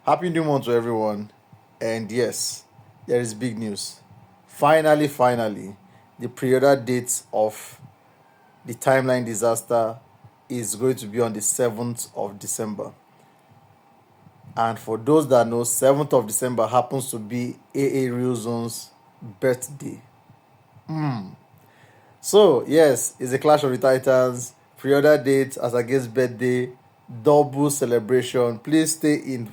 Happy New Month to everyone. And yes, there is big news. Finally, the pre-order date of the Timeline Disaster is going to be on the 7th of December. And for those that know, 7th of December happens to be AA Realzone's birthday. So, yes, it's a Clash of the Titans, pre-order date as against birthday, double celebration. Please stay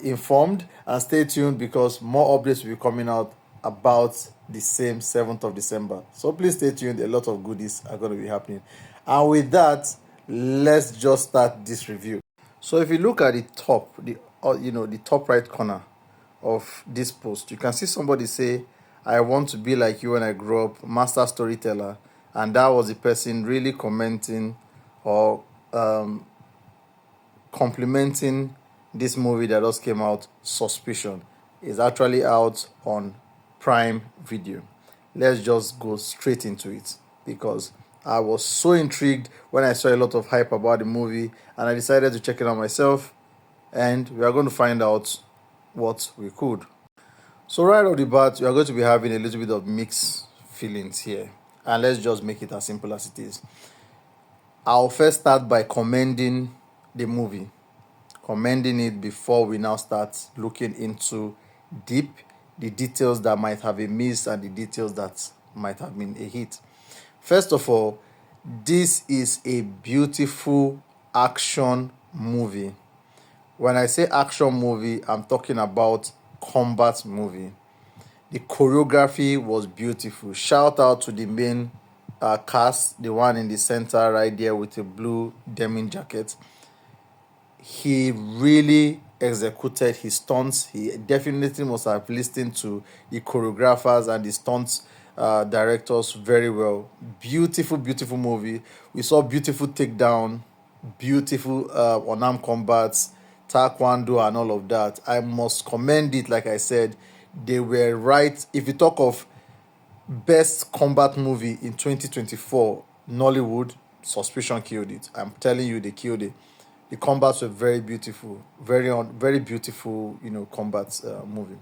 informed and stay tuned because more updates will be coming out about the same 7th of December. So please stay tuned. A lot of goodies are going to be happening. And with that, let's just start this review. So if you look at the top, the top right corner of this post, you can see somebody say, "I want to be like you when I grow up, master storyteller," and that was the person really commenting or complimenting this movie that just came out, Suspicion. Is actually out on Prime Video. Let's just go straight into it because I was so intrigued when I saw a lot of hype about the movie and I decided to check it out myself, and we are going to find out what we could. So right off the bat, we are going to be having a little bit of mixed feelings here, and let's just make it as simple as it is. I'll first start by commending the movie, commending it before we now start looking into deep the details that might have been missed and the details that might have been a hit. First of all, this is a beautiful action movie. When I say action movie, I'm talking about combat movie. The choreography was beautiful. Shout out to the main cast, the one in the center right there with a blue denim jacket. He really executed his stunts. He definitely must have listened to the choreographers and the stunts directors very well. Beautiful movie. We saw beautiful takedown, beautiful unarmed combats, taekwondo, and all of that. I must commend it. Like I said, they were right. If you talk of best combat movie in 2024, Nollywood, Suspicion killed it. I'm telling you, they killed it. The combats were very beautiful, very beautiful, combat movie.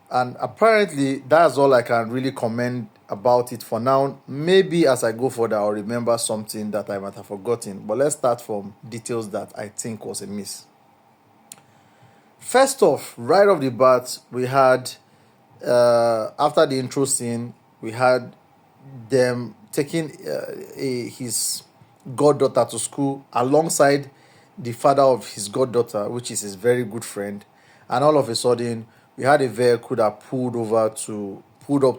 And apparently, that's all I can really commend about it for now. Maybe as I go further, I'll remember something that I might have forgotten. But let's start from details that I think was a miss. First off, right off the bat, we had after the intro scene, we had them taking his goddaughter to school alongside the father of his goddaughter, which is his very good friend. And all of a sudden, we had a vehicle that pulled up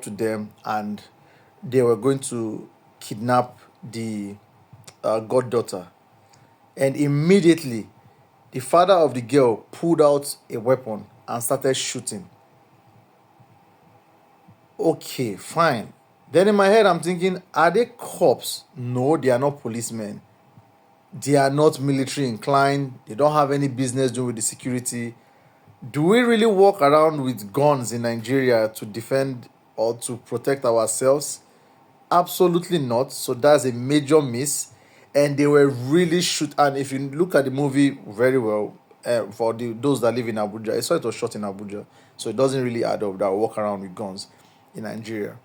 to them, and they were going to kidnap the goddaughter. And immediately, the father of the girl pulled out a weapon and started shooting. Okay, fine. Then in my head, I'm thinking, are they cops? No, they are not policemen. They are not military inclined. They don't have any business doing with the security. Do we really walk around with guns in Nigeria to defend or to protect ourselves? Absolutely not. So that's a major miss. And they were really shoot. And if you look at the movie very well, for those that live in Abuja, I saw it was shot in Abuja, so it doesn't really add up that we walk around with guns in Nigeria.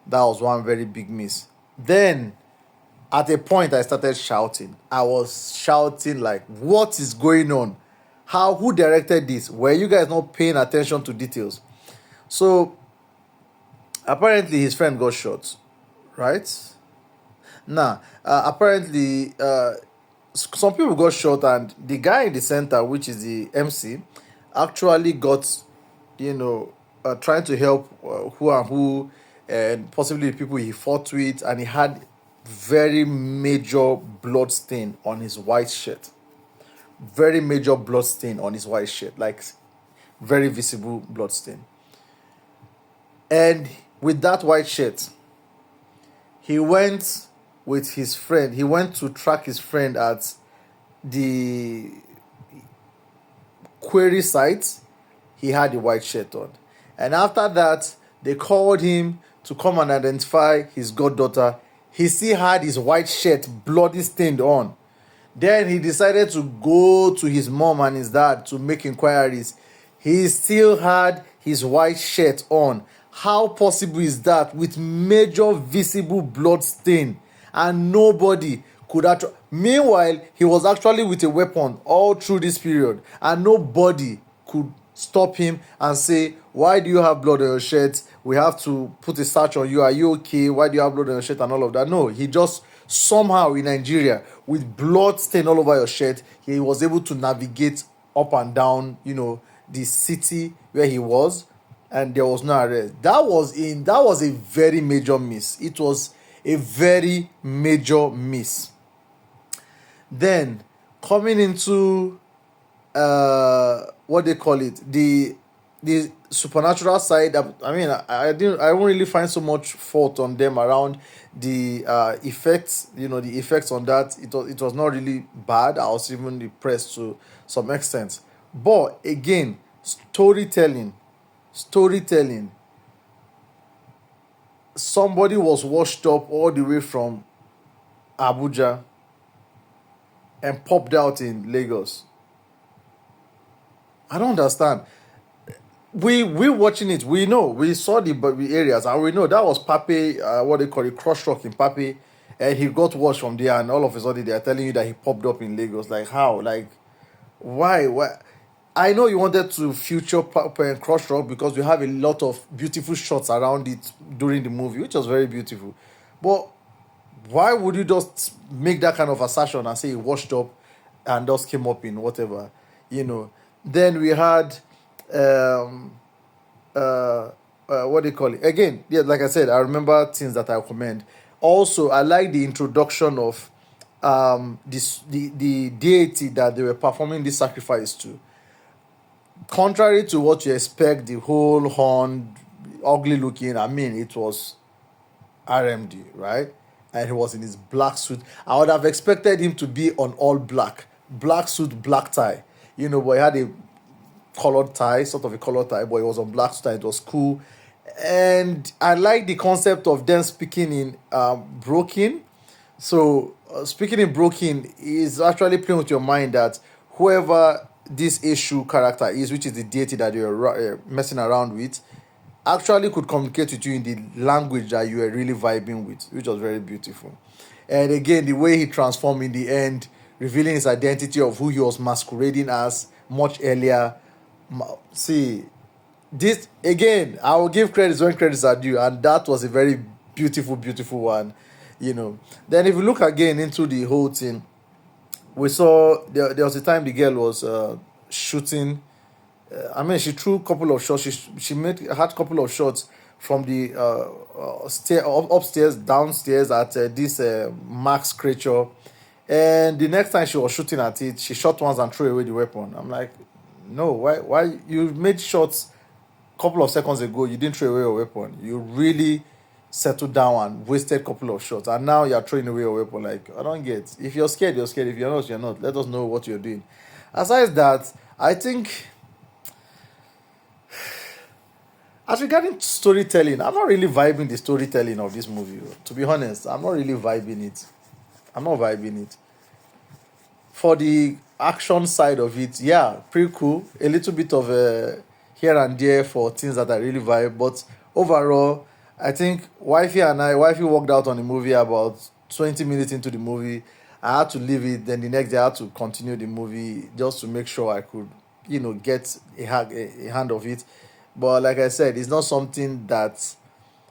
That was one very big miss. Then, at a point, I started shouting. I was shouting like, "What is going on? Who directed this? Were you guys not paying attention to details?" So, apparently, his friend got shot, right? Now, apparently, some people got shot, and the guy in the center, which is the MC, actually got, trying to help who and who, and possibly the people he fought with, and he had very major blood stain on his white shirt. Very major blood stain on his white shirt, like very visible blood stain. And with that white shirt, he went with his friend. He went to track his friend at the query site. He had the white shirt on. And after that, they called him to come and identify his goddaughter. He still had his white shirt bloody stained on. Then he decided to go to his mom and his dad to make inquiries. He still had his white shirt on. How possible is that with major visible blood stain and nobody could actually? Meanwhile, he was actually with a weapon all through this period and nobody could stop him and say, why do you have blood on your shirt? We have to put a search on you. Are you okay? Why do you have blood on your shirt and all of that? No, he just somehow in Nigeria with blood stain all over your shirt, he was able to navigate up and down, the city where he was, and there was no arrest. That was a very major miss. It was a very major miss. Then coming into what they call it, the supernatural side. I mean, I won't really find so much fault on them around the effects. The effects on that, it was not really bad. I was even impressed to some extent. But again, storytelling. Somebody was washed up all the way from Abuja and popped out in Lagos. I don't understand. We watching it. We know, we saw the areas, and we know that was Pape. What they call it, cross truck in Pape, and he got washed from there. And all of a sudden, they are telling you that he popped up in Lagos. Like how? Like why? Why? I know you wanted to feature Pape and cross truck because we have a lot of beautiful shots around it during the movie, which was very beautiful. But why would you just make that kind of assertion and say he washed up and just came up in whatever, you know? Then we had um what do you call it again? Yeah, like I said, I remember things that I commend. Also, I like the introduction of this the deity that they were performing this sacrifice to. Contrary to what you expect, the whole horn, ugly looking. I mean, it was RMD, right? And he was in his black suit. I would have expected him to be on all black, black suit, black tie. But he had a colored tie, sort of a colored tie, but it was on black suit and it was cool. And I like the concept of them speaking in broken. So, speaking in broken is actually playing with your mind that whoever this issue character is, which is the deity that you're messing around with, actually could communicate with you in the language that you were really vibing with, which was very beautiful. And again, the way he transformed in the end, revealing his identity of who he was masquerading as much earlier. See, this again, I will give credits when credits are due, and that was a very beautiful, beautiful one. Then if you look again into the whole thing, we saw there was a time the girl was shooting. I mean, she threw a couple of shots. She had a couple of shots from the upstairs, downstairs at this Max creature, and the next time she was shooting at it, she shot once and threw away the weapon. I'm like, no, why you made shots a couple of seconds ago? You didn't throw away your weapon. You really settled down and wasted a couple of shots, and now you're throwing away your weapon. Like, I don't get. If you're scared, you're scared. If you're not, you're not. Let us know what you're doing. Aside that, I think as regarding storytelling, I'm not really vibing the storytelling of this movie. To be honest, I'm not really vibing it. I'm not vibing it. For the action side of it, yeah, pretty cool. A little bit of here and there for things that I really vibe, but overall, I think wifey walked out on the movie about 20 minutes into the movie. I had to leave it. Then the next day, I had to continue the movie just to make sure I could, get a hand of it. But like I said, it's not something that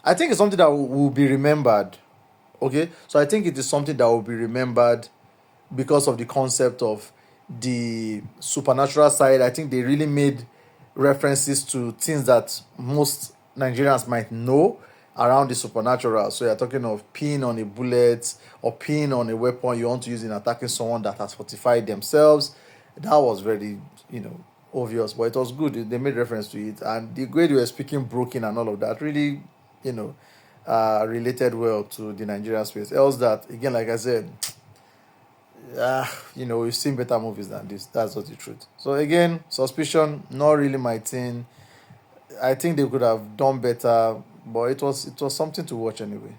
I think it's something that will be remembered. Okay, so I think it is something that will be remembered because of the concept of the supernatural side. I think they really made references to things that most Nigerians might know around the supernatural. So you're talking of peeing on a bullet or peeing on a weapon you want to use in attacking someone that has fortified themselves. That was very, obvious, but it was good. They made reference to it, and the way they were speaking broken and all of that really, you know, related well to the Nigerian space. Else that again, like I said, we've seen better movies than this. That's just the truth. So again, Suspicion, not really my thing. I think they could have done better, but it was something to watch anyway.